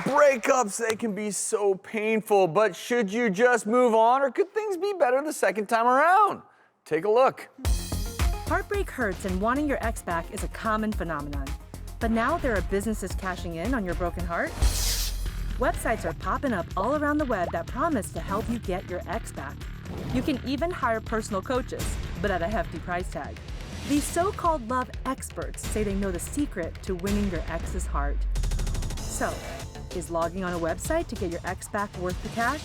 Breakups, they can be so painful, but should you just move on, or could things be better the second time around? Take a look. Heartbreak hurts, and wanting your ex back is a common phenomenon. But now there are businesses cashing in on your broken heart. Websites are popping up all around the web that promise to help you get your ex back. You can even hire personal coaches, but at a hefty price tag. These so-called love experts say they know the secret to winning your ex's heart. So, is logging on a website to get your ex back worth the cash?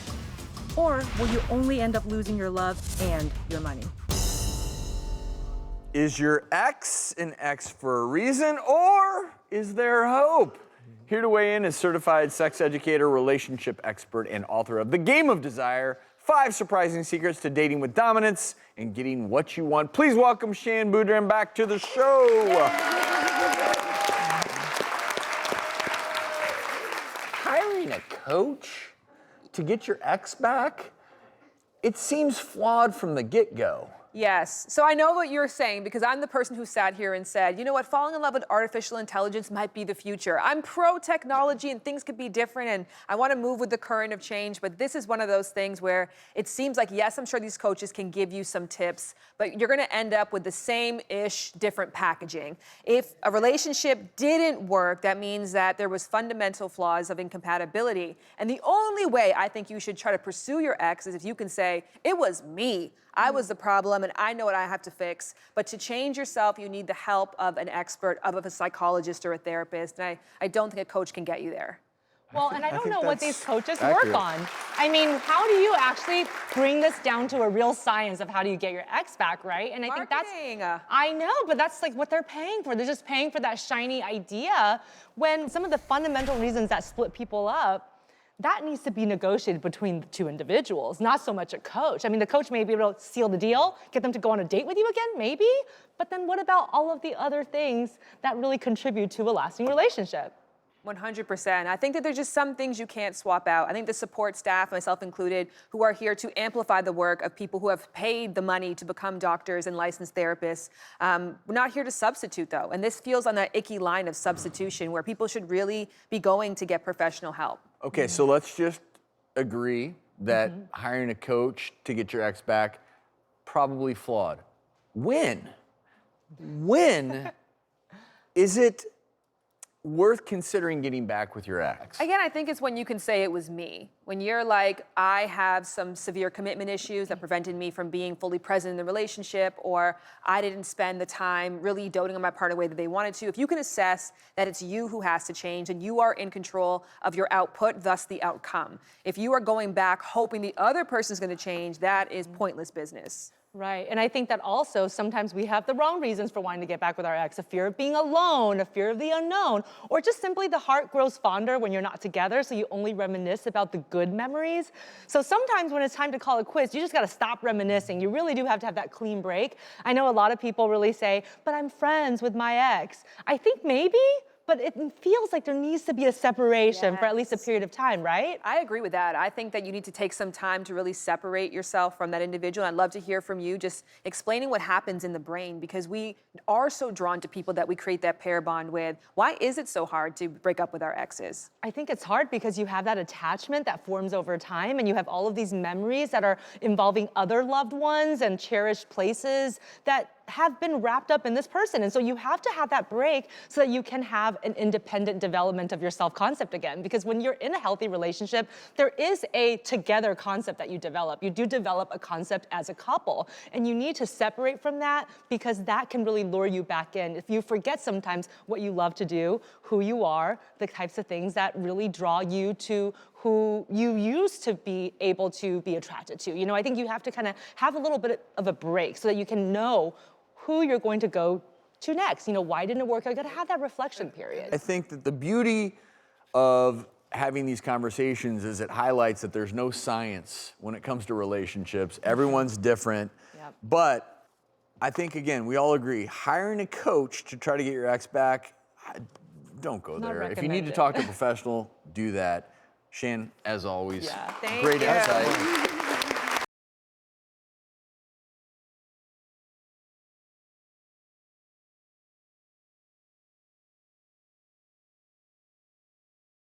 Or will you only end up losing your love and your money? Is your ex an ex for a reason, or is there hope? Here to weigh in is certified sex educator, relationship expert, and author of The Game of Desire, 5 Surprising Secrets to Dating with Dominance and Getting What You Want. Please welcome Shan Boudrin back to the show. Hiring a coach to get your ex back, it seems flawed from the get-go. Yes. So I know what you're saying because I'm the person who sat here and said, you know what, falling in love with artificial intelligence might be the future. I'm pro-technology and things could be different and I want to move with the current of change, but this is one of those things where it seems like, yes, I'm sure these coaches can give you some tips, but you're going to end up with the same-ish, different packaging. If a relationship didn't work, that means that there was fundamental flaws of incompatibility. And the only way I think you should try to pursue your ex is if you can say, it was me. I was the problem and I know what I have to fix. But to change yourself, you need the help of an expert, of a psychologist or a therapist. And I don't think a coach can get you there. Well, and I don't know what these coaches accurate. work on. I mean, how do you actually bring this down to a real science of how do you get your ex back, right? And I think that's, I know, but that's like what they're paying for. They're just paying for that shiny idea when some of the fundamental reasons that split people up, that needs to be negotiated between the two individuals, not so much a coach. I mean, the coach may be able to seal the deal, get them to go on a date with you again, maybe, but then what about all of the other things that really contribute to a lasting relationship? 100%. I think that there's just some things you can't swap out. I think the support staff, myself included, who are here to amplify the work of people who have paid the money to become doctors and licensed therapists. We're not here to substitute, though. And this feels on that icky line of substitution where people should really be going to get professional help. Okay, so let's just agree that hiring a coach to get your ex back, probably flawed. When is it worth considering getting back with your ex? Again, I think it's when you can say it was me. When you're like, I have some severe commitment issues that prevented me from being fully present in the relationship, or I didn't spend the time really doting on my partner the way that they wanted to. If you can assess that it's you who has to change and you are in control of your output, thus the outcome. If you are going back hoping the other person's going to change, that is pointless business. Right, and I think that also sometimes we have the wrong reasons for wanting to get back with our ex, a fear of being alone, a fear of the unknown, or just simply the heart grows fonder when you're not together, so you only reminisce about the good memories. So sometimes when it's time to call it quits, you just gotta stop reminiscing. You really do have to have that clean break. I know a lot of people really say, but I'm friends with my ex. I think maybe, but it feels like there needs to be a separation for at least a period of time, right? I agree with that. I think that you need to take some time to really separate yourself from that individual. I'd love to hear from you just explaining what happens in the brain, because we are so drawn to people that we create that pair bond with. Why is it so hard to break up with our exes? I think it's hard because you have that attachment that forms over time, and you have all of these memories that are involving other loved ones and cherished places that have been wrapped up in this person. And so you have to have that break so that you can have an independent development of your self-concept again. Because when you're in a healthy relationship, there is a together concept that you develop. You do develop a concept as a couple. And you need to separate from that because that can really lure you back in. If you forget sometimes what you love to do, who you are, the types of things that really draw you to who you used to be able to be attracted to. You know, I think you have to kind of have a little bit of a break so that you can know who you're going to go to next. You know, why didn't it work? I gotta have that reflection period. I think that the beauty of having these conversations is it highlights that there's no science when it comes to relationships. Everyone's different. Yep. But I think, again, we all agree, hiring a coach to try to get your ex back, don't go there. If you need to talk to a professional, do that. Shan, as always, Thank great you. insight.